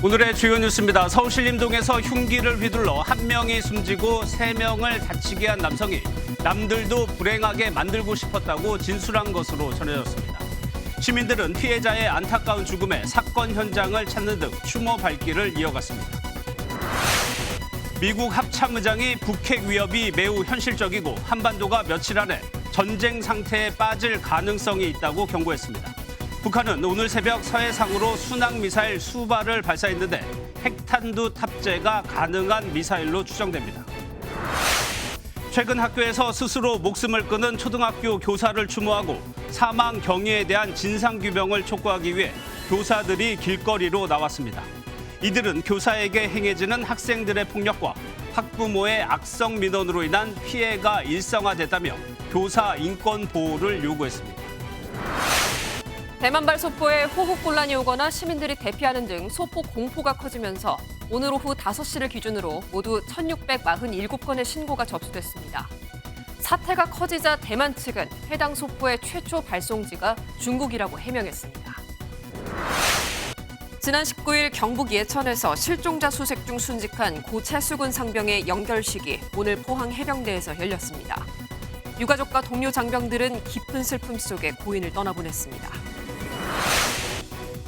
오늘의 주요 뉴스입니다. 서울 신림동에서 흉기를 휘둘러 한 명이 숨지고 3명을 다치게 한 남성이 남들도 불행하게 만들고 싶었다고 진술한 것으로 전해졌습니다. 시민들은 피해자의 안타까운 죽음에 사건 현장을 찾는 등 추모 발길을 이어갔습니다. 미국 합참의장이 북핵 위협이 매우 현실적이고 한반도가 며칠 안에 전쟁 상태에 빠질 가능성이 있다고 경고했습니다. 북한은 오늘 새벽 서해상으로 순항미사일 수발을 발사했는데 핵탄두 탑재가 가능한 미사일로 추정됩니다. 최근 학교에서 스스로 목숨을 끊은 초등학교 교사를 추모하고 사망 경위에 대한 진상규명을 촉구하기 위해 교사들이 길거리로 나왔습니다. 이들은 교사에게 행해지는 학생들의 폭력과 학부모의 악성 민원으로 인한 피해가 일상화됐다며 교사 인권 보호를 요구했습니다. 대만발 소포에 호국곤란이 오거나 시민들이 대피하는 등 소포 공포가 커지면서 오늘 오후 5시를 기준으로 모두 1,647건의 신고가 접수됐습니다. 사태가 커지자 대만 측은 해당 소포의 최초 발송지가 중국이라고 해명했습니다. 지난 19일 경북 예천에서 실종자 수색 중 순직한 고 채수근 상병의 영결식이 오늘 포항 해병대에서 열렸습니다. 유가족과 동료 장병들은 깊은 슬픔 속에 고인을 떠나보냈습니다.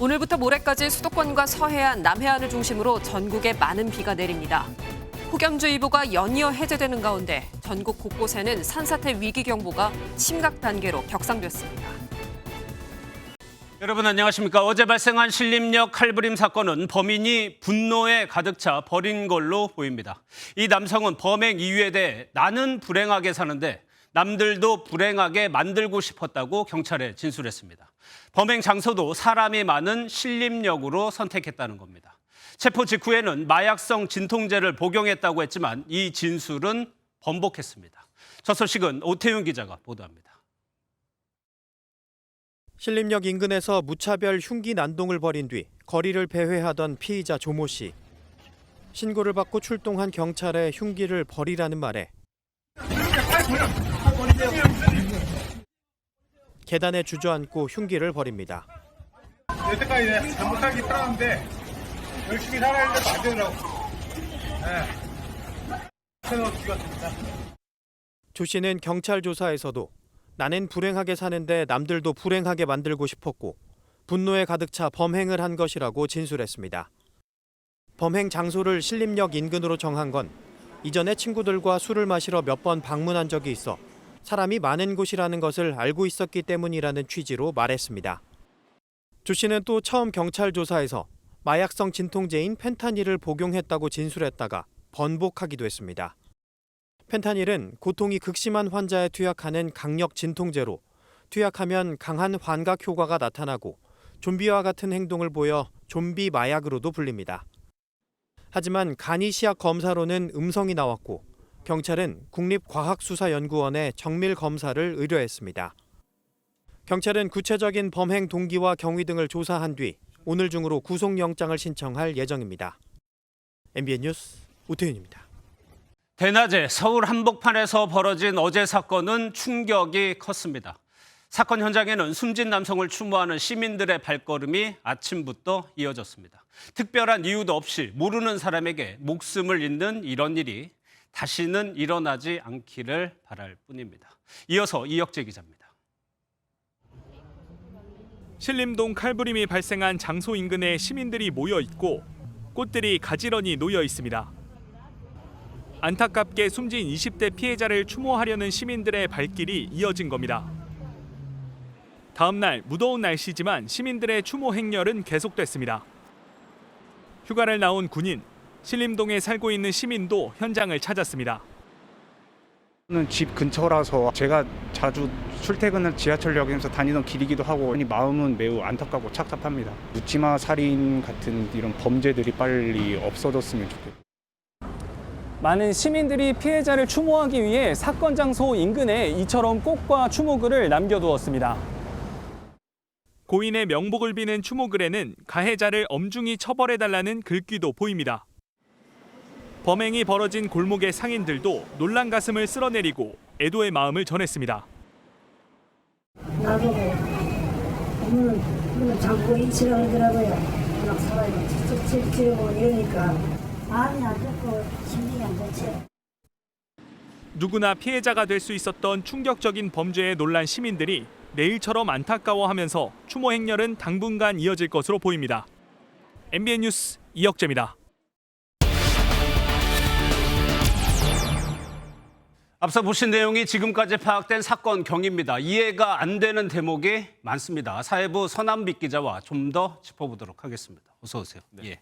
오늘부터 모레까지 수도권과 서해안, 남해안을 중심으로 전국에 많은 비가 내립니다. 폭염주의보가 연이어 해제되는 가운데 전국 곳곳에는 산사태 위기경보가 심각 단계로 격상됐습니다. 여러분 안녕하십니까? 어제 발생한 신림역 칼부림 사건은 범인이 분노에 가득 차 버린 걸로 보입니다. 이 남성은 범행 이유에 대해 나는 불행하게 사는데 남들도 불행하게 만들고 싶었다고 경찰에 진술했습니다. 범행 장소도 사람이 많은 신림역으로 선택했다는 겁니다. 체포 직후에는 마약성 진통제를 복용했다고 했지만 이 진술은 번복했습니다. 저 소식은 오태윤 기자가 보도합니다. 신림역 인근에서 무차별 흉기 난동을 벌인 뒤 거리를 배회하던 피의자 조모 씨. 신고를 받고 출동한 경찰에 흉기를 버리라는 말에 계단에 주저앉고 흉기를 버립니다. 여태까지 잘못하기 편한데 열심히 살아야 되는데 안 되더라고. 죽였습니다. 조 씨는 경찰 조사에서도 나는 불행하게 사는데 남들도 불행하게 만들고 싶었고 분노에 가득 차 범행을 한 것이라고 진술했습니다. 범행 장소를 신림역 인근으로 정한 건 이전에 친구들과 술을 마시러 몇 번 방문한 적이 있어 사람이 많은 곳이라는 것을 알고 있었기 때문이라는 취지로 말했습니다. 조 씨는 또 처음 경찰 조사에서 마약성 진통제인 펜타닐을 복용했다고 진술했다가 번복하기도 했습니다. 펜타닐은 고통이 극심한 환자에 투약하는 강력 진통제로 투약하면 강한 환각 효과가 나타나고 좀비와 같은 행동을 보여 좀비 마약으로도 불립니다. 하지만 간이 시약 검사로는 음성이 나왔고 경찰은 국립과학수사연구원에 정밀 검사를 의뢰했습니다. 경찰은 구체적인 범행 동기와 경위 등을 조사한 뒤 오늘 중으로 구속영장을 신청할 예정입니다. MBN 뉴스 오태윤입니다. 대낮에 서울 한복판에서 벌어진 어제 사건은 충격이 컸습니다. 사건 현장에는 숨진 남성을 추모하는 시민들의 발걸음이 아침부터 이어졌습니다. 특별한 이유도 없이 모르는 사람에게 목숨을 잇는 이런 일이 다시는 일어나지 않기를 바랄 뿐입니다. 이어서 이혁재 기자입니다. 신림동 칼부림이 발생한 장소 인근에 시민들이 모여 있고 꽃들이 가지런히 놓여 있습니다. 안타깝게 숨진 20대 피해자를 추모하려는 시민들의 발길이 이어진 겁니다. 다음 날 무더운 날씨지만 시민들의 추모 행렬은 계속됐습니다. 휴가를 나온 군인, 신림동에 살고 있는 시민도 현장을 찾았습니다. 저는 집 근처라서 제가 자주 출퇴근을 지하철역에서 다니던 길이기도 하고 마음은 매우 안타깝고 착잡합니다. 묻지마 살인 같은 이런 범죄들이 빨리 없어졌으면 좋겠고. 많은 시민들이 피해자를 추모하기 위해 사건 장소 인근에 이처럼 꽃과 추모글을 남겨두었습니다. 고인의 명복을 비는 추모글에는 가해자를 엄중히 처벌해달라는 글귀도 보입니다. 범행이 벌어진 골목의 상인들도 놀란 가슴을 쓸어내리고 애도의 마음을 전했습니다. 나보고 오늘 자꾸 잊으라고 하더라고요. 막 살아요. 지금 이러니까 마음이 안 좋고 심정이 안 좋지. 누구나 피해자가 될 수 있었던 충격적인 범죄에 놀란 시민들이 내일처럼 안타까워하면서 추모 행렬은 당분간 이어질 것으로 보입니다. MBN 뉴스 이혁재입니다. 앞서 보신 내용이 지금까지 파악된 사건 경위입니다. 이해가 안 되는 대목이 많습니다. 사회부 서남빛 기자와 좀 더 짚어보도록 하겠습니다. 어서 오세요. 예.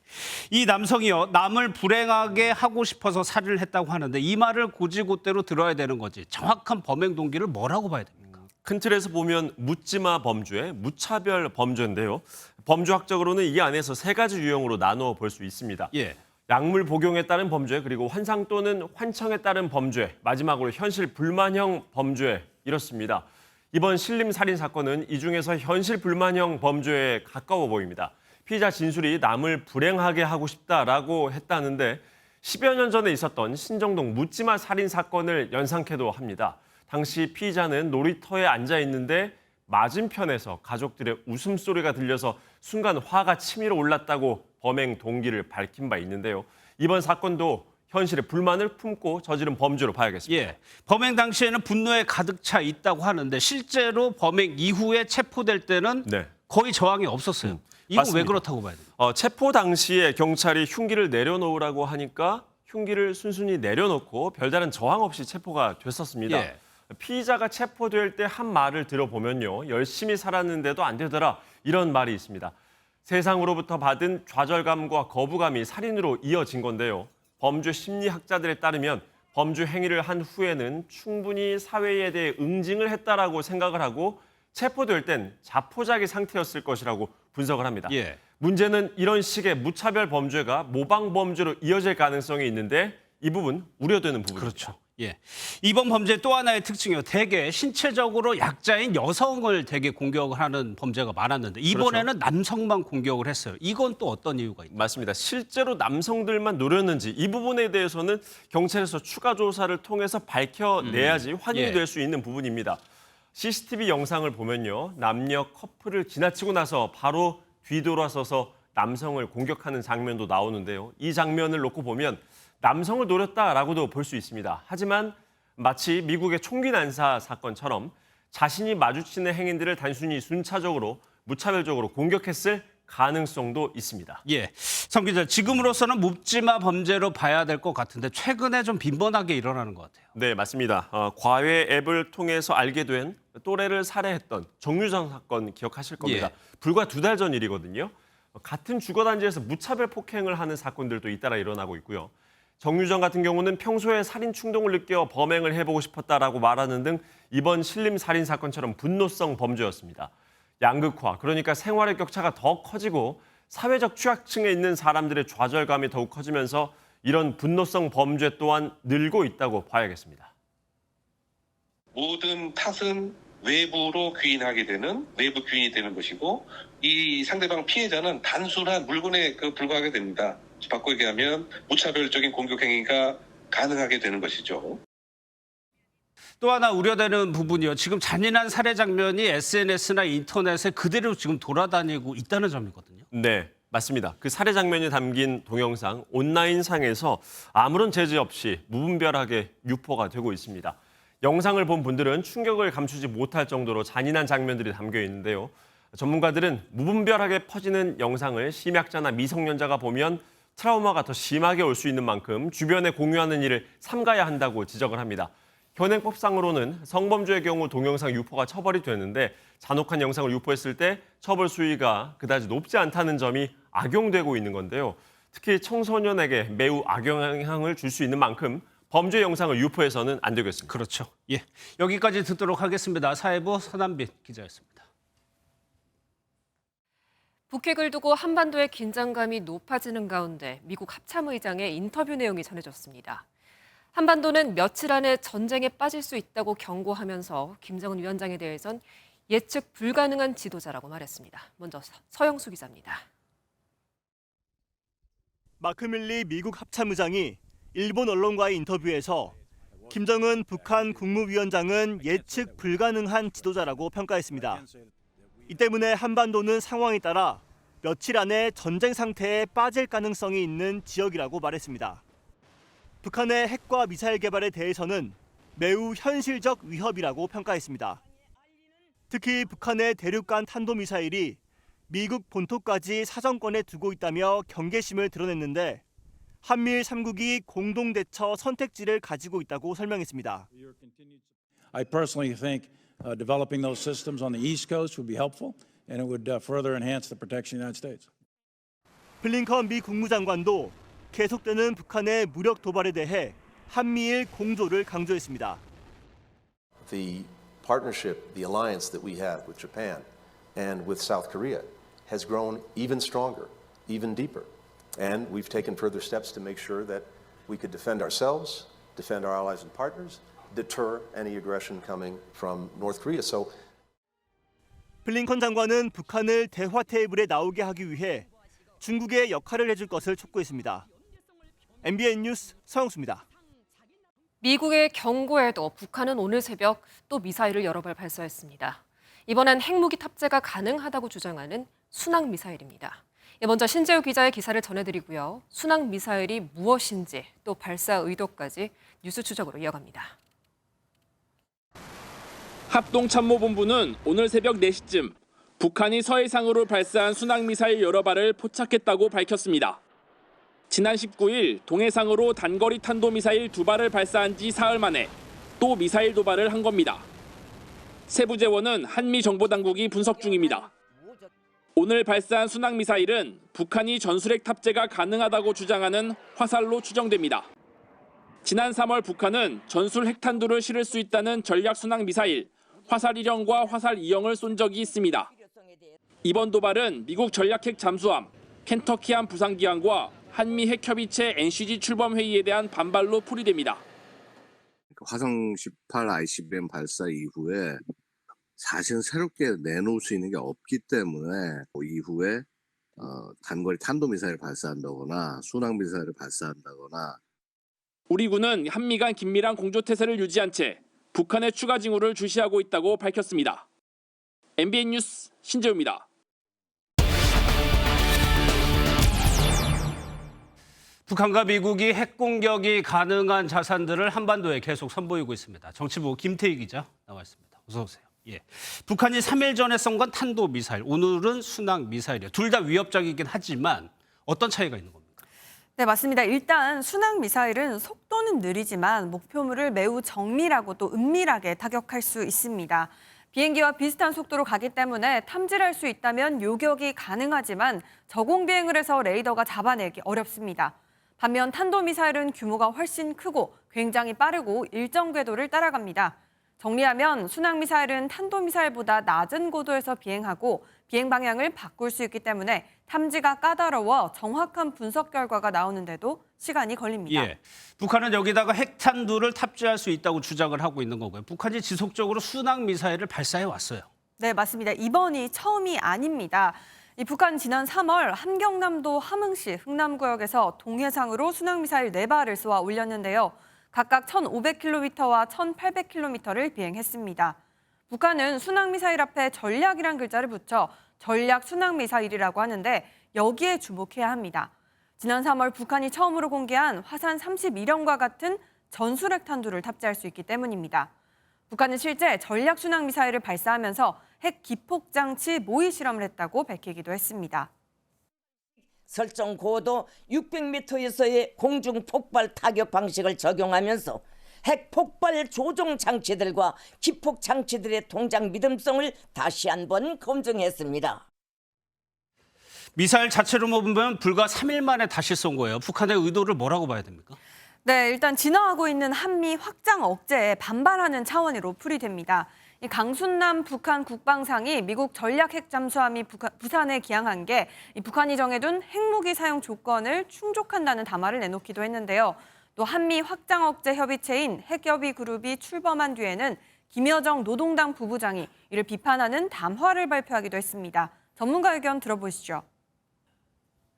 이 남성이요, 남을 불행하게 하고 싶어서 살인을 했다고 하는데 이 말을 고지고대로 들어야 되는 거지. 정확한 범행 동기를 뭐라고 봐야 됩니까? 큰 틀에서 보면 묻지마 범죄, 무차별 범죄인데요. 범죄학적으로는 이 안에서 세 가지 유형으로 나누어 볼 수 있습니다. 예. 약물 복용에 따른 범죄, 그리고 환상 또는 환청에 따른 범죄, 마지막으로 현실 불만형 범죄 이렇습니다. 이번 신림 살인 사건은 이 중에서 현실 불만형 범죄에 가까워 보입니다. 피의자 진술이 남을 불행하게 하고 싶다라고 했다는데 10여 년 전에 있었던 신정동 묻지마 살인 사건을 연상케도 합니다. 당시 피의자는 놀이터에 앉아 있는데 맞은편에서 가족들의 웃음소리가 들려서 순간 화가 치밀어 올랐다고 범행 동기를 밝힌 바 있는데요. 이번 사건도 현실에 불만을 품고 저지른 범죄로 봐야겠습니다. 예. 범행 당시에는 분노에 가득 차 있다고 하는데 실제로 범행 이후에 체포될 때는 네. 거의 저항이 없었어요. 이건 맞습니다. 왜 그렇다고 봐야 돼요? 체포 당시에 경찰이 흉기를 내려놓으라고 하니까 흉기를 순순히 내려놓고 별다른 저항 없이 체포가 됐었습니다. 예. 피의자가 체포될 때 한 말을 들어보면요. 열심히 살았는데도 안 되더라. 이런 말이 있습니다. 세상으로부터 받은 좌절감과 거부감이 살인으로 이어진 건데요. 범죄 심리학자들에 따르면 범죄 행위를 한 후에는 충분히 사회에 대해 응징을 했다라고 생각을 하고 체포될 땐 자포자기 상태였을 것이라고 분석을 합니다. 예. 문제는 이런 식의 무차별 범죄가 모방 범죄로 이어질 가능성이 있는데 이 부분 우려되는 부분입니다. 그렇죠. 예. 이번 범죄 또 하나의 특징이요. 대개 신체적으로 약자인 여성을 되게 공격을 하는 범죄가 많았는데 이번에는 남성만 공격을 했어요. 이건 또 어떤 이유가 있나요? 맞습니다. 실제로 남성들만 노렸는지 이 부분에 대해서는 경찰에서 추가 조사를 통해서 밝혀내야지 확인이 예. 될 수 있는 부분입니다. CCTV 영상을 보면요. 남녀 커플을 지나치고 나서 바로 뒤돌아서서 남성을 공격하는 장면도 나오는데요. 이 장면을 놓고 보면 남성을 노렸다라고도 볼 수 있습니다. 하지만 마치 미국의 총기 난사 사건처럼 자신이 마주치는 행인들을 단순히 순차적으로 무차별적으로 공격했을 가능성도 있습니다. 예. 성 기자, 지금으로서는 묻지마 범죄로 봐야 될 것 같은데 최근에 좀 빈번하게 일어나는 것 같아요. 네, 맞습니다. 과외 앱을 통해서 알게 된 또래를 살해했던 정유정 사건 기억하실 겁니다. 예. 불과 2달 전 일이거든요. 같은 주거단지에서 무차별 폭행을 하는 사건들도 잇따라 일어나고 있고요. 정유정 같은 경우는 평소에 살인 충동을 느껴 범행을 해보고 싶었다라고 말하는 등 이번 신림 살인 사건처럼 분노성 범죄였습니다. 양극화, 그러니까 생활의 격차가 더 커지고 사회적 취약층에 있는 사람들의 좌절감이 더욱 커지면서 이런 분노성 범죄 또한 늘고 있다고 봐야겠습니다. 모든 탓은 외부로 귀인하게 되는 내부 귀인이 되는 것이고 이 상대방 피해자는 단순한 물건에 불과하게 됩니다. 바꿔 얘기하면 무차별적인 공격 행위가 가능하게 되는 것이죠. 또 하나 우려되는 부분이요. 지금 잔인한 살해 장면이 SNS나 인터넷에 그대로 지금 돌아다니고 있다는 점이거든요. 네, 맞습니다. 그 살해 장면이 담긴 동영상 온라인상에서 아무런 제재 없이 무분별하게 유포가 되고 있습니다. 영상을 본 분들은 충격을 감추지 못할 정도로 잔인한 장면들이 담겨 있는데요. 전문가들은 무분별하게 퍼지는 영상을 심약자나 미성년자가 보면 트라우마가 더 심하게 올 수 있는 만큼 주변에 공유하는 일을 삼가야 한다고 지적을 합니다. 현행법상으로는 성범죄의 경우 동영상 유포가 처벌이 되는데 잔혹한 영상을 유포했을 때 처벌 수위가 그다지 높지 않다는 점이 악용되고 있는 건데요. 특히 청소년에게 매우 악영향을 줄 수 있는 만큼 범죄 영상을 유포해서는 안 되겠습니다. 그렇죠. 예. 여기까지 듣도록 하겠습니다. 사회부 서남빛 기자였습니다. 북핵을 두고 한반도의 긴장감이 높아지는 가운데 미국 합참의장의 인터뷰 내용이 전해졌습니다. 한반도는 며칠 안에 전쟁에 빠질 수 있다고 경고하면서 김정은 위원장에 대해선 예측 불가능한 지도자라고 말했습니다. 먼저 서영수 기자입니다. 마크 밀리 미국 합참의장이 일본 언론과의 인터뷰에서 김정은 북한 국무위원장은 예측 불가능한 지도자라고 평가했습니다. 이 때문에 한반도는 상황에 따라 며칠 안에 전쟁 상태에 빠질 가능성이 있는 지역이라고 말했습니다. 북한의 핵과 미사일 개발에 대해서는 매우 현실적 위협이라고 평가했습니다. 특히 북한의 대륙간 탄도미사일이 미국 본토까지 사정권에 두고 있다며 경계심을 드러냈는데 한미일 3국이 공동대처 선택지를 가지고 있다고 설명했습니다. I personally think developing those systems on the East Coast would be helpful and it would further enhance the protection of the United States. 블링컨 미 국무장관도 계속되는 북한의 무력 도발에 대해 한미일 공조를 강조했습니다. The partnership, the alliance that we have with Japan and with South Korea has grown even stronger, even deeper. And we've taken further steps to make sure that we could defend ourselves, defend our allies and partners, deter any aggression coming from North Korea. So 블링컨 장관은 북한을 대화 테이블에 나오게 하기 위해 중국의 역할을 해줄 것을 촉구했습니다. MBN 뉴스 서영수입니다. 미국의 경고에도 북한은 오늘 새벽 또 미사일을 여러 발 발사했습니다. 이번엔 핵무기 탑재가 가능하다고 주장하는 순항 미사일입니다. 먼저 신재우 기자의 기사를 전해드리고요. 순항 미사일이 무엇인지 또 발사 의도까지 뉴스 추적으로 이어갑니다. 합동참모본부는 오늘 새벽 4시쯤 북한이 서해상으로 발사한 순항미사일 여러 발을 포착했다고 밝혔습니다. 지난 19일 동해상으로 단거리 탄도미사일 2발을 발사한 지 사흘 만에 또 미사일 도발을 한 겁니다. 세부 재원은 한미 정보당국이 분석 중입니다. 오늘 발사한 순항미사일은 북한이 전술핵 탑재가 가능하다고 주장하는 화살로 추정됩니다. 지난 3월 북한은 전술 핵탄두를 실을 수 있다는 전략 순항미사일 화살 1형과 화살 2형을 쏜 적이 있습니다. 이번 도발은 미국 전략핵 잠수함 켄터키함 부상기항과 한미 핵협의체 NCG 출범 회의에 대한 반발로 풀이됩니다. 화성 18 ICBM 발사 이후에 사실은 새롭게 내놓을 수 있는 게 없기 때문에 이후에 단거리 탄도미사일을 발사한다거나 순항미사일을 발사한다거나 우리 군은 한미 간 긴밀한 공조태세를 유지한 채 북한의 추가 징후를 주시하고 있다고 밝혔습니다. MBN 뉴스 신재우입니다. 북한과 미국이 핵 공격이 가능한 자산들을 한반도에 계속 선보이고 있습니다. 정치부 김태희 기자 나와 있습니다. 어서 오세요. 예. 북한이 3일 전에 쏜 건 탄도미사일, 오늘은 순항미사일이에요. 둘 다 위협적이긴 하지만 어떤 차이가 있는 겁니까? 네, 맞습니다. 일단 순항미사일은 속도는 느리지만 목표물을 매우 정밀하고 또 은밀하게 타격할 수 있습니다. 비행기와 비슷한 속도로 가기 때문에 탐지할 수 있다면 요격이 가능하지만 저공 비행을 해서 레이더가 잡아내기 어렵습니다. 반면 탄도미사일은 규모가 훨씬 크고 굉장히 빠르고 일정 궤도를 따라갑니다. 정리하면 순항미사일은 탄도미사일보다 낮은 고도에서 비행하고 비행 방향을 바꿀 수 있기 때문에 탐지가 까다로워 정확한 분석 결과가 나오는데도 시간이 걸립니다. 예. 북한은 여기다가 핵탄두를 탑재할 수 있다고 주장을 하고 있는 거고요. 북한이 지속적으로 순항미사일을 발사해 왔어요. 네, 맞습니다. 이번이 처음이 아닙니다. 북한 지난 3월 함경남도 함흥시 흥남구역에서 동해상으로 순항미사일 4발을 쏘아 올렸는데요. 각각 1,500km와 1,800km를 비행했습니다. 북한은 순항미사일 앞에 전략이란 글자를 붙여 전략 순항미사일이라고 하는데 여기에 주목해야 합니다. 지난 3월 북한이 처음으로 공개한 화산 31형과 같은 전술핵 탄두를 탑재할 수 있기 때문입니다. 북한은 실제 전략 순항미사일을 발사하면서 핵 기폭장치 모의 실험을 했다고 밝히기도 했습니다. 설정 고도 600m에서의 공중 폭발 타격 방식을 적용하면서 핵 폭발 조종 장치들과 기폭 장치들의 동작 믿음성을 다시 한번 검증했습니다. 미사일 자체로 보면 불과 3일 만에 다시 쏜 거예요. 북한의 의도를 뭐라고 봐야 됩니까? 네, 일단 진화하고 있는 한미 확장 억제에 반발하는 차원으로 풀이됩니다. 강순남 북한 국방상이 미국 전략 핵 잠수함이 부산에 기항한 게 북한이 정해둔 핵무기 사용 조건을 충족한다는 담화를 내놓기도 했는데요. 또 한미 확장 억제 협의체인 핵협의 그룹이 출범한 뒤에는 김여정 노동당 부부장이 이를 비판하는 담화를 발표하기도 했습니다. 전문가 의견 들어보시죠.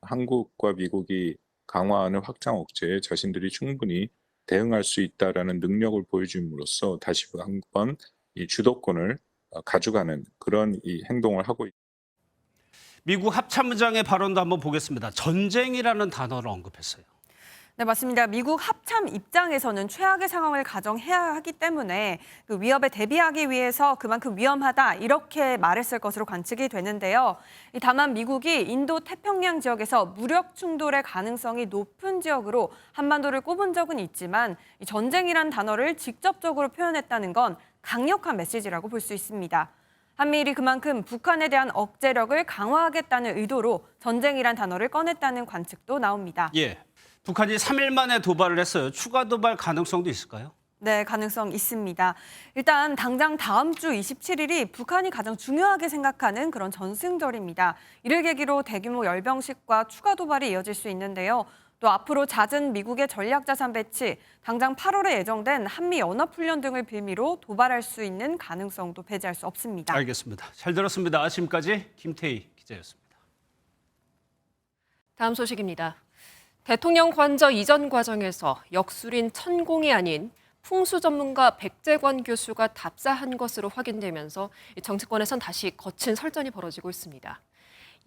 한국과 미국이 강화하는 확장 억제에 자신들이 충분히 대응할 수 있다라는 능력을 보여줌으로써 다시 한번 이 주도권을 가져가는 그런 이 행동을 하고 있습니다. 미국 합참의장의 발언도 한번 보겠습니다. 전쟁이라는 단어를 언급했어요. 네, 맞습니다. 미국 합참 입장에서는 최악의 상황을 가정해야 하기 때문에 그 위협에 대비하기 위해서 그만큼 위험하다 이렇게 말했을 것으로 관측이 되는데요. 다만 미국이 인도 태평양 지역에서 무력 충돌의 가능성이 높은 지역으로 한반도를 꼽은 적은 있지만 이 전쟁이란 단어를 직접적으로 표현했다는 건 강력한 메시지라고 볼 수 있습니다. 한미일이 그만큼 북한에 대한 억제력을 강화하겠다는 의도로 전쟁이란 단어를 꺼냈다는 관측도 나옵니다. 예, 북한이 3일 만에 도발을 했어요. 추가 도발 가능성도 있을까요? 네, 가능성 있습니다. 일단 당장 다음 주 27일이 북한이 가장 중요하게 생각하는 그런 전승절입니다. 이를 계기로 대규모 열병식과 추가 도발이 이어질 수 있는데요. 또 앞으로 잦은 미국의 전략자산 배치, 당장 8월에 예정된 한미 연합훈련 등을 빌미로 도발할 수 있는 가능성도 배제할 수 없습니다. 알겠습니다. 잘 들었습니다. 지금까지 김태희 기자였습니다. 다음 소식입니다. 대통령 관저 이전 과정에서 역술인 천공이 아닌 풍수 전문가 백재권 교수가 답사한 것으로 확인되면서 정치권에선 다시 거친 설전이 벌어지고 있습니다.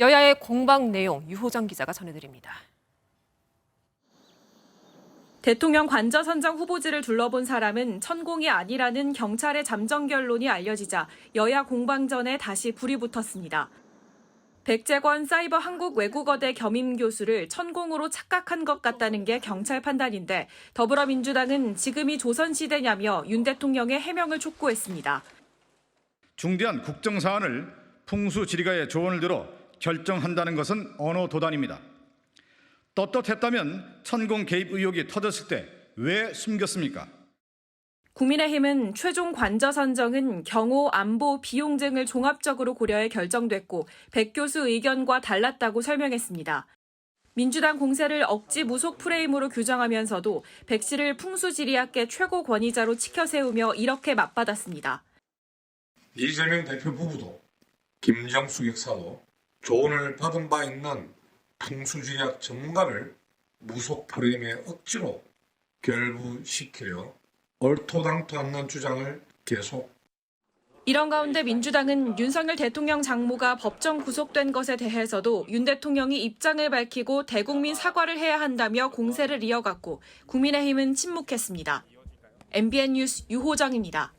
여야의 공방 내용 유호정 기자가 전해드립니다. 대통령 관저 선정 후보지를 둘러본 사람은 천공이 아니라는 경찰의 잠정 결론이 알려지자 여야 공방전에 다시 불이 붙었습니다. 백재권 사이버 한국 외국어대 겸임 교수를 천공으로 착각한 것 같다는 게 경찰 판단인데 더불어민주당은 지금이 조선시대냐며 윤 대통령의 해명을 촉구했습니다. 중대한 국정사안을 풍수지리가의 조언을 들어 결정한다는 것은 언어 도단입니다. 떳떳했다면 천공 개입 의혹이 터졌을 때 왜 숨겼습니까? 국민의힘은 최종 관저 선정은 경호, 안보, 비용 등을 종합적으로 고려해 결정됐고 백 교수 의견과 달랐다고 설명했습니다. 민주당 공세를 억지 무속 프레임으로 규정하면서도 백 씨를 풍수지리학계 최고 권위자로 치켜세우며 이렇게 맞받았습니다. 이재명 대표 부부도 김정숙 역사도 조언을 받은 바 있는 풍수지리학 전문가를 무속 프레임에 억지로 결부시키려 얼토당토 않는 주장을 계속. 이런 가운데 민주당은 윤석열 대통령 장모가 법정 구속된 것에 대해서도 윤 대통령이 입장을 밝히고 대국민 사과를 해야 한다며 공세를 이어갔고 국민의힘은 침묵했습니다. MBN 뉴스 유호정입니다.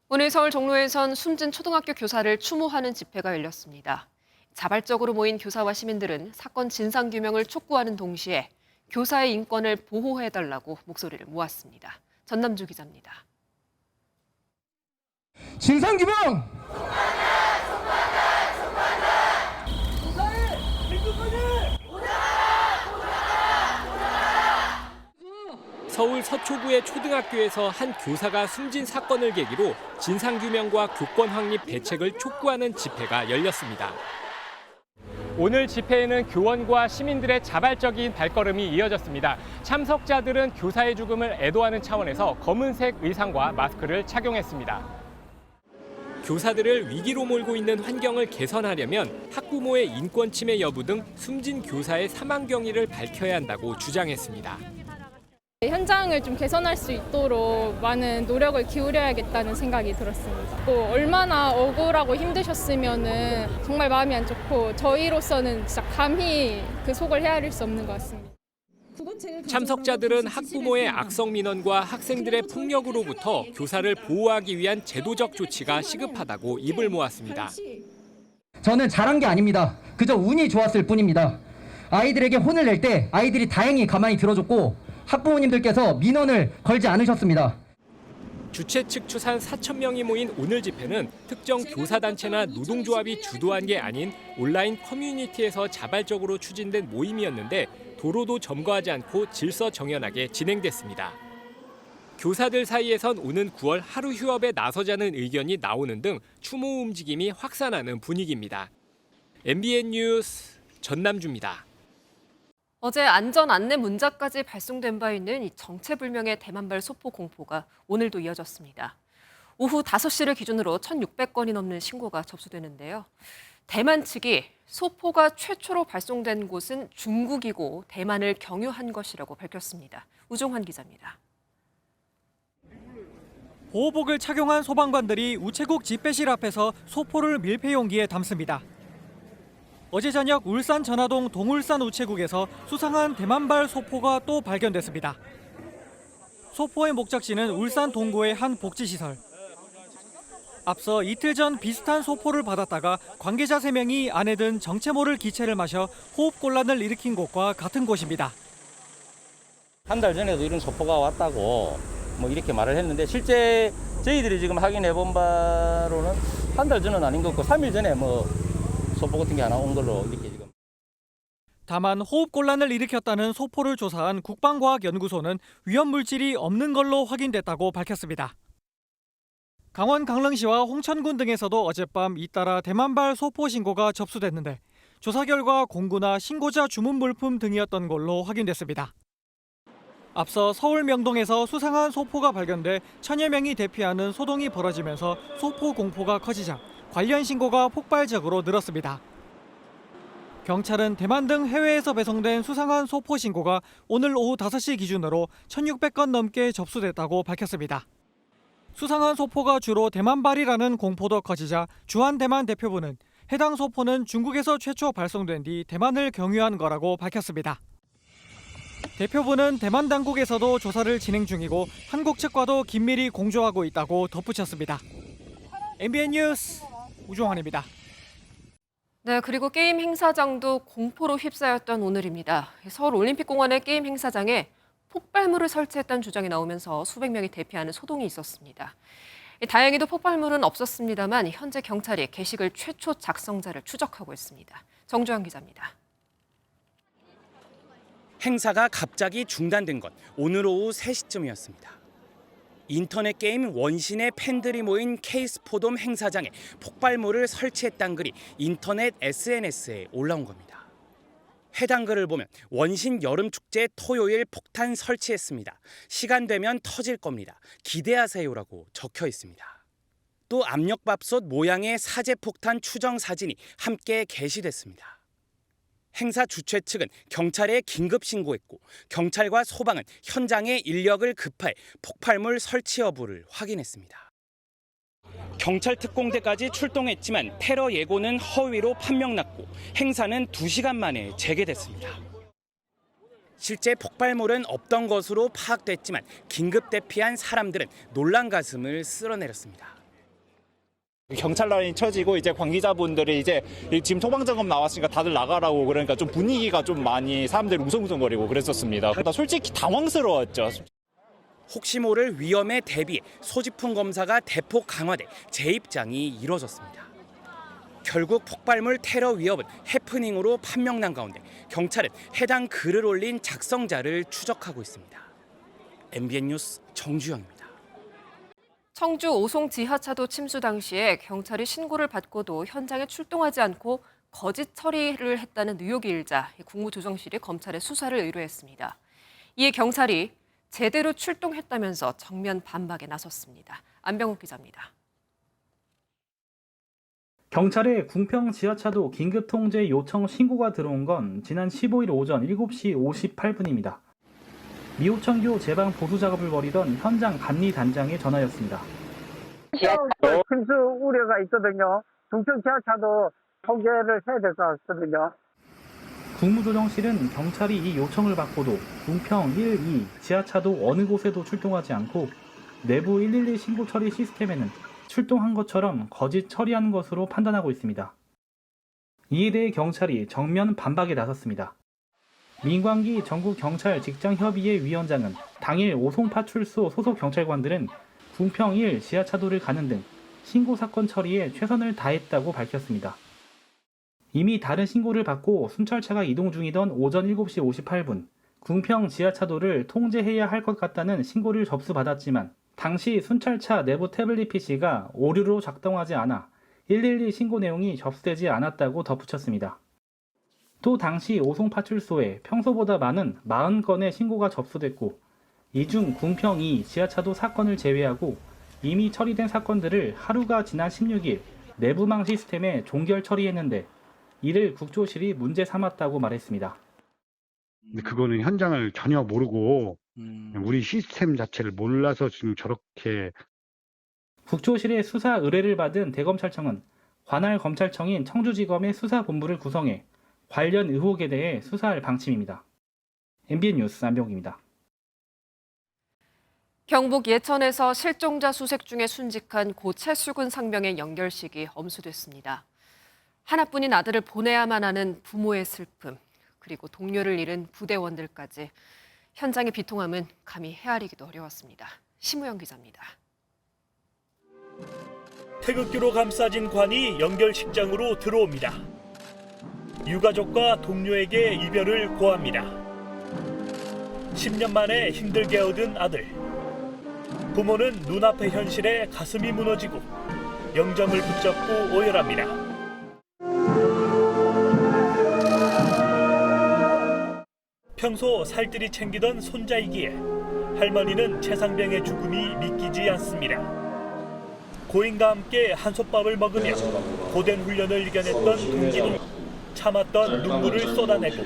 오늘 서울 종로에선 숨진 초등학교 교사를 추모하는 집회가 열렸습니다. 자발적으로 모인 교사와 시민들은 사건 진상규명을 촉구하는 동시에 교사의 인권을 보호해달라고 목소리를 모았습니다. 전남주 기자입니다. 진상규명! 서울 서초구의 초등학교에서 한 교사가 숨진 사건을 계기로 진상규명과 교권 확립 대책을 촉구하는 집회가 열렸습니다. 오늘 집회에는 교원과 시민들의 자발적인 발걸음이 이어졌습니다. 참석자들은 교사의 죽음을 애도하는 차원에서 검은색 의상과 마스크를 착용했습니다. 교사들을 위기로 몰고 있는 환경을 개선하려면 학부모의 인권 침해 여부 등 숨진 교사의 사망 경위를 밝혀야 한다고 주장했습니다. 현장을 좀 개선할 수 있도록 많은 노력을 기울여야겠다는 생각이 들었습니다. 또 얼마나 억울하고 힘드셨으면은 정말 마음이 안 좋고 저희로서는 진짜 감히 그 속을 헤아릴 수 없는 것 같습니다. 참석자들은 학부모의 악성 민원과 학생들의 폭력으로부터 교사를 보호하기 위한 제도적 조치가 시급하다고 입을 모았습니다. 저는 잘한 게 아닙니다. 그저 운이 좋았을 뿐입니다. 아이들에게 혼을 낼 때 아이들이 다행히 가만히 들어줬고 학부모님들께서 민원을 걸지 않으셨습니다. 주최 측 추산 4천 명이 모인 오늘 집회는 특정 교사단체나 노동조합이 주도한 게 아닌 온라인 커뮤니티에서 자발적으로 추진된 모임이었는데 도로도 점거하지 않고 질서정연하게 진행됐습니다. 교사들 사이에선 오는 9월 하루 휴업에 나서자는 의견이 나오는 등 추모 움직임이 확산하는 분위기입니다. MBN 뉴스 전남주입니다. 어제 안전 안내 문자까지 발송된 바 있는 이 정체불명의 대만발 소포 공포가 오늘도 이어졌습니다. 오후 5시를 기준으로 1,600건이 넘는 신고가 접수되는데요. 대만 측이 소포가 최초로 발송된 곳은 중국이고 대만을 경유한 것이라고 밝혔습니다. 우종환 기자입니다. 보호복을 착용한 소방관들이 우체국 집배실 앞에서 소포를 밀폐 용기에 담습니다. 어제 저녁 울산 전화동 동울산 우체국에서 수상한 대만발 소포가 또 발견됐습니다. 소포의 목적지는 울산 동구의 한 복지시설. 앞서 이틀 전 비슷한 소포를 받았다가 관계자 3명이 안에 든 정체 모를 기체를 마셔 호흡곤란을 일으킨 곳과 같은 곳입니다. 한 달 전에도 이런 소포가 왔다고 이렇게 말을 했는데 실제 저희들이 지금 확인해 본 바로는 한 달 전은 아닌 것 같고 3일 전에 소포 같은 게 하나 온 걸로 이렇게 지금. 다만 호흡곤란을 일으켰다는 소포를 조사한 국방과학연구소는 위험물질이 없는 걸로 확인됐다고 밝혔습니다. 강원 강릉시와 홍천군 등에서도 어젯밤 잇따라 대만발 소포 신고가 접수됐는데 조사 결과 공구나 신고자 주문 물품 등이었던 걸로 확인됐습니다. 앞서 서울 명동에서 수상한 소포가 발견돼 천여 명이 대피하는 소동이 벌어지면서 소포 공포가 커지자 관련 신고가 폭발적으로 늘었습니다. 경찰은 대만 등 해외에서 배송된 수상한 소포 신고가 오늘 오후 5시 기준으로 1,600건 넘게 접수됐다고 밝혔습니다. 수상한 소포가 주로 대만발이라는 공포도 커지자 주한 대만 대표부는 해당 소포는 중국에서 최초 발송된 뒤 대만을 경유한 거라고 밝혔습니다. 대표부는 대만 당국에서도 조사를 진행 중이고 한국 측과도 긴밀히 공조하고 있다고 덧붙였습니다. MBN 뉴스 우종환입니다. 네, 그리고 게임 행사장도 공포로 휩싸였던 오늘입니다. 서울 올림픽공원의 게임 행사장에 폭발물을 설치했다는 주장이 나오면서 수백 명이 대피하는 소동이 있었습니다. 다행히도 폭발물은 없었습니다만 현재 경찰이 게시글 최초 작성자를 추적하고 있습니다. 정주환 기자입니다. 행사가 갑자기 중단된 건 오늘 오후 3시쯤이었습니다. 인터넷 게임 원신의 팬들이 모인 K스포돔 행사장에 폭발물을 설치했다는 글이 인터넷 SNS에 올라온 겁니다. 해당 글을 보면 원신 여름축제 토요일 폭탄 설치했습니다. 시간 되면 터질 겁니다. 기대하세요라고 적혀 있습니다. 또 압력밥솥 모양의 사제폭탄 추정 사진이 함께 게시됐습니다. 행사 주최 측은 경찰에 긴급 신고했고 경찰과 소방은 현장에 인력을 급파해 폭발물 설치 여부를 확인했습니다. 경찰 특공대까지 출동했지만 테러 예고는 허위로 판명났고 행사는 2시간 만에 재개됐습니다. 실제 폭발물은 없던 것으로 파악됐지만 긴급 대피한 사람들은 놀란 가슴을 쓸어내렸습니다. 경찰 라인이 쳐지고 이제 관계자분들이 이제 지금 소방점검 나왔으니까 다들 나가라고 그러니까 좀 분위기가 좀 많이 사람들이 웅성웅성거리고 그랬었습니다. 그러다 솔직히 당황스러웠죠. 혹시 모를 위험에 대비해 소지품 검사가 대폭 강화돼 재입장이 이뤄졌습니다. 결국 폭발물 테러 위협은 해프닝으로 판명난 가운데 경찰은 해당 글을 올린 작성자를 추적하고 있습니다. MBN 뉴스 정주영입니다. 청주 오송 지하차도 침수 당시에 경찰이 신고를 받고도 현장에 출동하지 않고 거짓 처리를 했다는 의혹이 일자 국무조정실이 검찰에 수사를 의뢰했습니다. 이에 경찰이 제대로 출동했다면서 정면 반박에 나섰습니다. 안병욱 기자입니다. 경찰에 궁평 지하차도 긴급통제 요청 신고가 들어온 건 지난 15일 오전 7시 58분입니다. 미호천교 제방 보수 작업을 벌이던 현장 감리단장의 전화였습니다. 침수 우려가 있거든요. 궁평 지하차도 통제를 해야 될 것 같거든요. 국무조정실은 경찰이 이 요청을 받고도 궁평 1, 2 지하차도 어느 곳에도 출동하지 않고 내부 112 신고 처리 시스템에는 출동한 것처럼 거짓 처리한 것으로 판단하고 있습니다. 이에 대해 경찰이 정면 반박에 나섰습니다. 민광기 전국경찰 직장협의회 위원장은 당일 오송파출소 소속 경찰관들은 궁평 1 지하차도를 가는 등 신고 사건 처리에 최선을 다했다고 밝혔습니다. 이미 다른 신고를 받고 순찰차가 이동 중이던 오전 7시 58분 궁평 지하차도를 통제해야 할 것 같다는 신고를 접수받았지만 당시 순찰차 내부 태블릿 PC가 오류로 작동하지 않아 112 신고 내용이 접수되지 않았다고 덧붙였습니다. 또 당시 오송파출소에 평소보다 많은 40건의 신고가 접수됐고 이 중 궁평 2 지하차도 사건을 제외하고 이미 처리된 사건들을 하루가 지난 16일 내부망 시스템에 종결 처리했는데 이를 국조실이 문제 삼았다고 말했습니다. 근데 그거는 현장을 전혀 모르고 우리 시스템 자체를 몰라서 지금 저렇게 국조실의 수사 의뢰를 받은 대검찰청은 관할 검찰청인 청주지검의 수사본부를 구성해 관련 의혹에 대해 수사할 방침입니다. MBN 뉴스 안병욱입니다. 경북 예천에서 실종자 수색 중에 순직한 고 최수근 상병의 연결식이 엄수됐습니다. 하나뿐인 아들을 보내야만 하는 부모의 슬픔, 그리고 동료를 잃은 부대원들까지 현장의 비통함은 감히 헤아리기도 어려웠습니다. 심우영 기자입니다. 태극기로 감싸진 관이 연결식장으로 들어옵니다. 유가족과 동료에게 이별을 고합니다. 10년 만에 힘들게 얻은 아들. 부모는 눈앞의 현실에 가슴이 무너지고 영정을 붙잡고 오열합니다. 평소 살뜰히 챙기던 손자이기에 할머니는 최상병의 죽음이 믿기지 않습니다. 고인과 함께 한솥밥을 먹으며 고된 훈련을 이겨냈던 동기도 참았던 눈물을 쏟아내고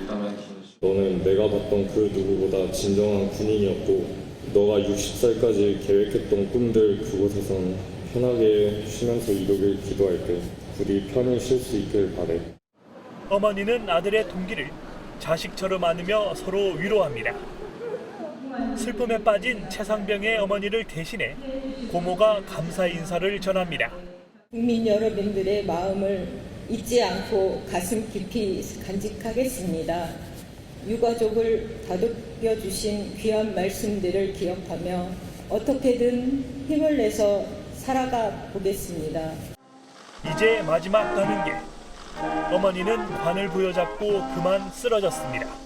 너는 내가 봤던 그 누구보다 진정한 군인이었고 너가 60살까지 계획했던 꿈들 그곳에선 편하게 쉬면서 이루길 기도할게. 부디 편히 쉴 수 있길 바래. 어머니는 아들의 동기를 자식처럼 안으며 서로 위로합니다. 슬픔에 빠진 최상병의 어머니를 대신해 고모가 감사 인사를 전합니다. 국민 여러분들의 마음을 잊지 않고 가슴 깊이 간직하겠습니다. 유가족을 다독여 주신 귀한 말씀들을 기억하며 어떻게든 힘을 내서 살아가 보겠습니다. 이제 마지막 가는 길. 어머니는 관을 부여잡고 그만 쓰러졌습니다.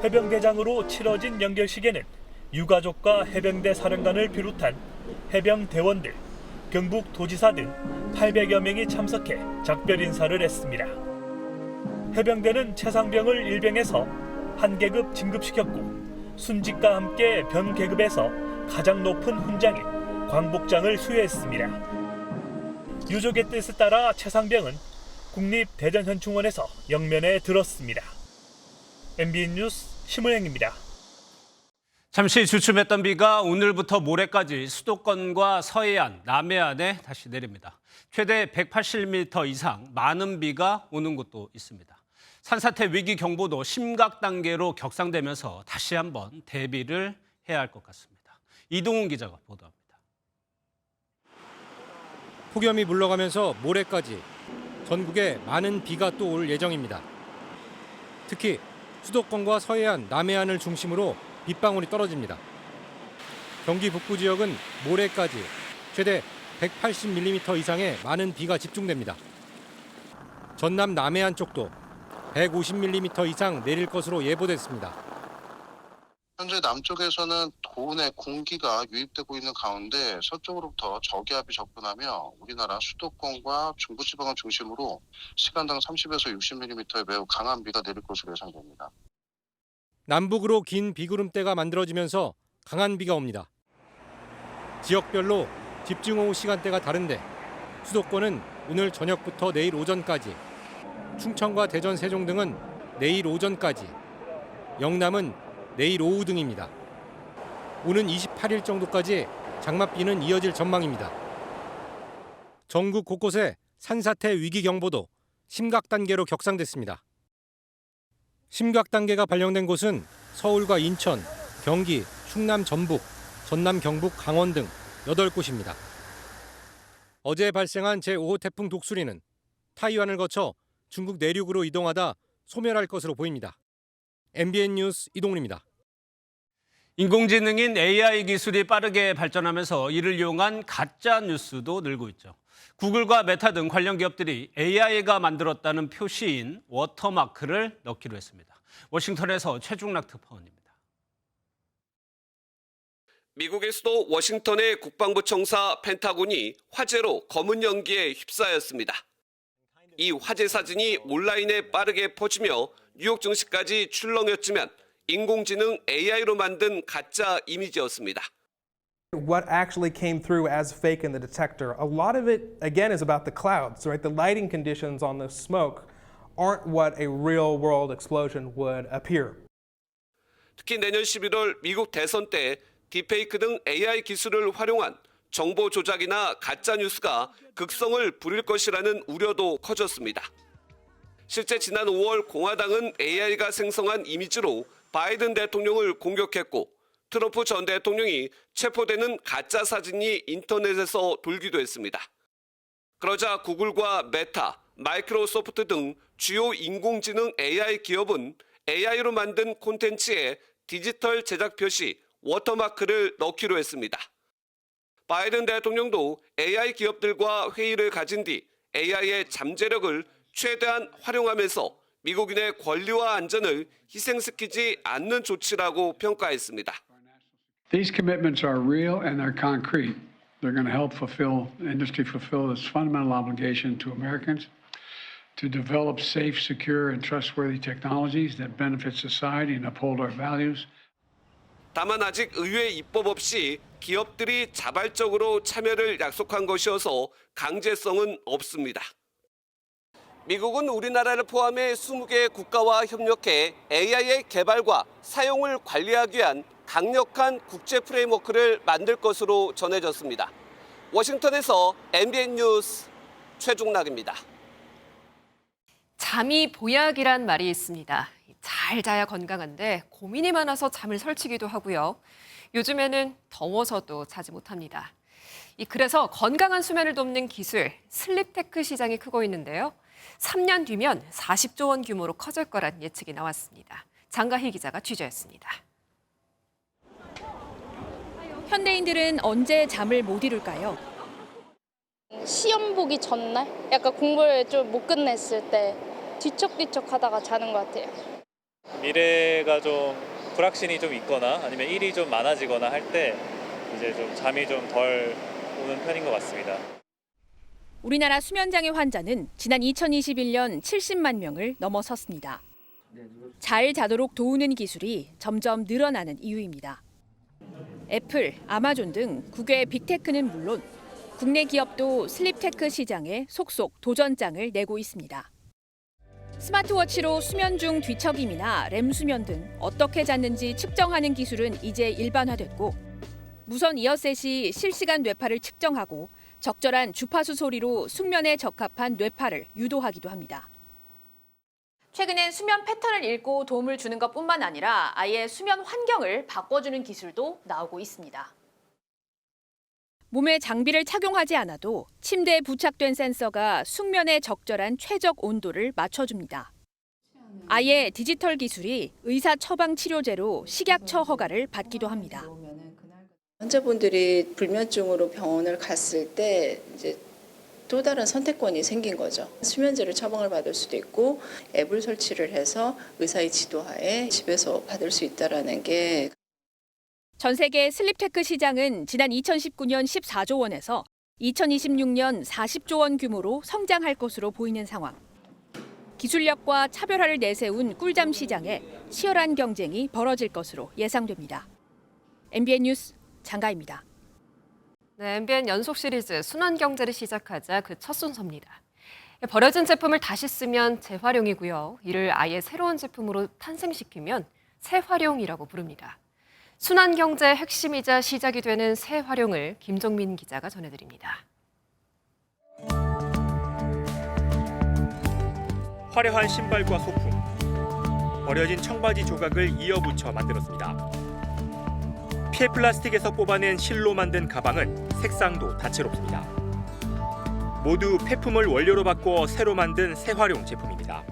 해병대장으로 치러진 연결식에는 유가족과 해병대 사령관을 비롯한 해병 대원들, 경북 도지사 등 800여 명이 참석해 작별 인사를 했습니다. 해병대는 최상병을 일병에서 한 계급 진급시켰고 순직과 함께 변 계급에서 가장 높은 훈장인 광복장을 수여했습니다. 유족의 뜻에 따라 최상병은 국립대전현충원에서 영면에 들었습니다. MBN 뉴스 심우영입니다. 잠시 주춤했던 비가 오늘부터 모레까지 수도권과 서해안, 남해안에 다시 내립니다. 최대 180mm 이상 많은 비가 오는 곳도 있습니다. 산사태 위기 경보도 심각 단계로 격상되면서 다시 한번 대비를 해야 할 것 같습니다. 이동훈 기자가 보도합니다. 폭염이 물러가면서 모레까지 전국에 많은 비가 또 올 예정입니다. 특히 수도권과 서해안, 남해안을 중심으로 빗방울이 떨어집니다. 경기 북부 지역은 모레까지 최대 180mm 이상의 많은 비가 집중됩니다. 전남 남해안 쪽도 150mm 이상 내릴 것으로 예보됐습니다. 현재 남쪽에서는 고온의 공기가 유입되고 있는 가운데 서쪽으로부터 저기압이 접근하며 우리나라 수도권과 중부지방을 중심으로 시간당 30에서 60mm의 매우 강한 비가 내릴 것으로 예상됩니다. 남북으로 긴 비구름대가 만들어지면서 강한 비가 옵니다. 지역별로 집중호우 시간대가 다른데 수도권은 오늘 저녁부터 내일 오전까지, 충청과 대전, 세종 등은 내일 오전까지, 영남은 내일 오후 등입니다. 오는 28일 정도까지 장맛비는 이어질 전망입니다. 전국 곳곳에 산사태 위기 경보도 심각 단계로 격상됐습니다. 심각 단계가 발령된 곳은 서울과 인천, 경기, 충남 전북, 전남 경북 강원 등 8곳입니다. 어제 발생한 제5호 태풍 독수리는 타이완을 거쳐 중국 내륙으로 이동하다 소멸할 것으로 보입니다. MBN 뉴스 이동훈입니다. 인공지능인 AI 기술이 빠르게 발전하면서 이를 이용한 가짜 뉴스도 늘고 있죠. 구글과 메타 등 관련 기업들이 AI가 만들었다는 표시인 워터마크를 넣기로 했습니다. 워싱턴에서 최중락 특파원입니다. 미국의 수도 워싱턴의 국방부 청사 펜타곤이 화재로 검은 연기에 휩싸였습니다. 이 화재 사진이 온라인에 빠르게 퍼지며 뉴욕 증시까지 출렁였지만 인공지능 AI로 만든 가짜 이미지였습니다. What actually came through as fake in the detector? A lot of it, again, is about the clouds, right? The lighting conditions on the smoke aren't what a real-world explosion would appear. 특히 내년 11월 미국 대선 때 딥페이크 등 AI 기술을 활용한 정보 조작이나 가짜 뉴스가 극성을 부릴 것이라는 우려도 커졌습니다. 실제 지난 5월 공화당은 AI가 생성한 이미지로 바이든 대통령을 공격했고 트럼프 전 대통령이 체포되는 가짜 사진이 인터넷에서 돌기도 했습니다. 그러자 구글과 메타, 마이크로소프트 등 주요 인공지능 AI 기업은 AI로 만든 콘텐츠에 디지털 제작 표시, 워터마크를 넣기로 했습니다. 바이든 대통령도 AI 기업들과 회의를 가진 뒤 AI의 잠재력을 최대한 활용하면서 미국인의 권리와 안전을 희생시키지 않는 조치라고 평가했습니다. These commitments are real and they're concrete. They're going to help industry fulfill its fundamental obligation to Americans to develop safe, secure, and trustworthy technologies that benefit society and uphold our values. 다만 아직 의회 입법 없이 기업들이 자발적으로 참여를 약속한 것이어서 강제성은 없습니다. 미국은 우리나라를 포함해 20개 국가와 협력해 AI의 개발과 사용을 관리하기 위한 강력한 국제 프레임워크를 만들 것으로 전해졌습니다. 워싱턴에서 MBN 뉴스 최종락입니다. 잠이 보약이란 말이 있습니다. 잘 자야 건강한데 고민이 많아서 잠을 설치기도 하고요. 요즘에는 더워서도 자지 못합니다. 그래서 건강한 수면을 돕는 기술, 슬립테크 시장이 크고 있는데요. 3년 뒤면 40조 원 규모로 커질 거란 예측이 나왔습니다. 장가희 기자가 취재했습니다. 현대인들은 언제 잠을 못 이룰까요? 시험 보기 전날? 약간 공부를 좀 못 끝냈을 때 뒤척뒤척 하다가 자는 것 같아요. 미래가 좀 불확신이 좀 있거나 아니면 일이 좀 많아지거나 할 때 이제 좀 잠이 좀 덜 오는 편인 것 같습니다. 우리나라 수면장애 환자는 지난 2021년 70만 명을 넘어섰습니다. 잘 자도록 도우는 기술이 점점 늘어나는 이유입니다. 애플, 아마존 등 국외 빅테크는 물론 국내 기업도 슬립테크 시장에 속속 도전장을 내고 있습니다. 스마트워치로 수면 중 뒤척임이나 렘 수면 등 어떻게 잤는지 측정하는 기술은 이제 일반화됐고 무선 이어셋이 실시간 뇌파를 측정하고 적절한 주파수 소리로 숙면에 적합한 뇌파를 유도하기도 합니다. 최근엔 수면 패턴을 읽고 도움을 주는 것뿐만 아니라 아예 수면 환경을 바꿔주는 기술도 나오고 있습니다. 몸에 장비를 착용하지 않아도 침대에 부착된 센서가 숙면에 적절한 최적 온도를 맞춰줍니다. 아예 디지털 기술이 의사 처방 치료제로 식약처 허가를 받기도 합니다. 환자분들이 불면증으로 병원을 갔을 때 이제 또 다른 선택권이 생긴 거죠. 수면제를 처방을 받을 수도 있고 앱을 설치를 해서 의사의 지도하에 집에서 받을 수 있다라는 게. 전 세계 슬립테크 시장은 지난 2019년 14조 원에서 2026년 40조 원 규모로 성장할 것으로 보이는 상황. 기술력과 차별화를 내세운 꿀잠 시장에 치열한 경쟁이 벌어질 것으로 예상됩니다. MBN 뉴스 장가입니다. 네, MBN 연속 시리즈 순환경제를 시작하자 그 첫 순서입니다. 버려진 제품을 다시 쓰면 재활용이고요. 이를 아예 새로운 제품으로 탄생시키면 새활용이라고 부릅니다. 순환경제의 핵심이자 시작이 되는 새활용을 김종민 기자가 전해드립니다. 화려한 신발과 소품, 버려진 청바지 조각을 이어붙여 만들었습니다. 피해 플라스틱에서 뽑아낸 실로 만든 가방은 색상도 다채롭습니다. 모두 폐품을 원료로 바꿔 새로 만든 새활용 제품입니다.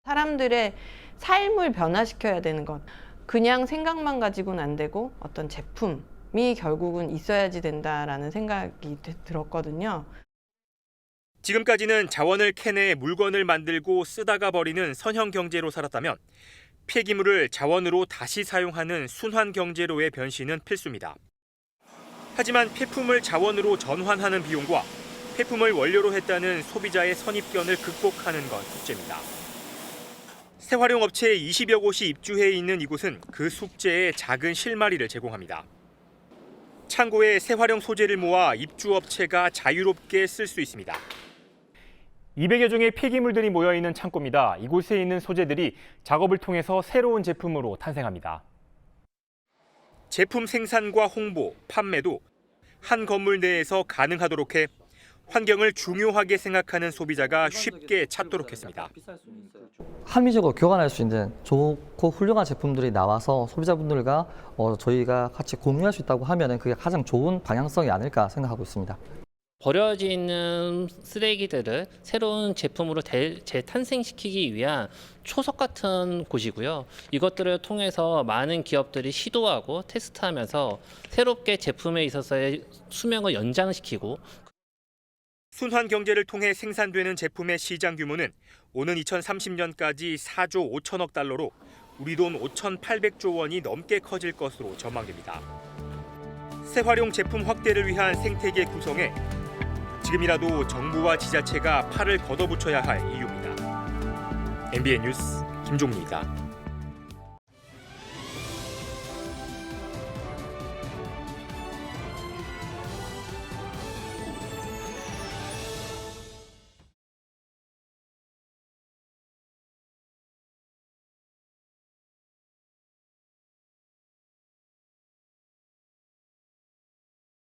사람들의 삶을 변화시켜야 되는 것. 그냥 생각만 가지고는 안 되고 어떤 제품이 결국은 있어야지 된다라는 생각이 들었거든요. 지금까지는 자원을 캐내 물건을 만들고 쓰다가 버리는 선형 경제로 살았다면 폐기물을 자원으로 다시 사용하는 순환 경제로의 변신은 필수입니다. 하지만 폐품을 자원으로 전환하는 비용과 폐품을 원료로 했다는 소비자의 선입견을 극복하는 건 숙제입니다. 새활용 업체에 20여 곳이 입주해 있는 이곳은 그 숙제에 작은 실마리를 제공합니다. 창고에 새활용 소재를 모아 입주업체가 자유롭게 쓸 수 있습니다. 200여 종의 폐기물들이 모여있는 창고입니다. 이곳에 있는 소재들이 작업을 통해서 새로운 제품으로 탄생합니다. 제품 생산과 홍보, 판매도 한 건물 내에서 가능하도록 해 환경을 중요하게 생각하는 소비자가 쉽게 찾도록 했습니다. 합리적으로 교환할 수 있는 좋고 훌륭한 제품들이 나와서 소비자분들과 저희가 같이 공유할 수 있다고 하면 그게 가장 좋은 방향성이 아닐까 생각하고 있습니다. 버려지는 쓰레기들을 새로운 제품으로 재탄생시키기 위한 초석 같은 곳이고요. 이것들을 통해서 많은 기업들이 시도하고 테스트하면서 새롭게 제품에 있어서의 수명을 연장시키고 순환 경제를 통해 생산되는 제품의 시장 규모는 오는 2030년까지 4조 5천억 달러로 우리 돈 5,800조 원이 넘게 커질 것으로 전망됩니다. 재활용 제품 확대를 위한 생태계 구성에 지금이라도 정부와 지자체가 팔을 걷어붙여야 할 이유입니다. MBN 뉴스 김종민입니다.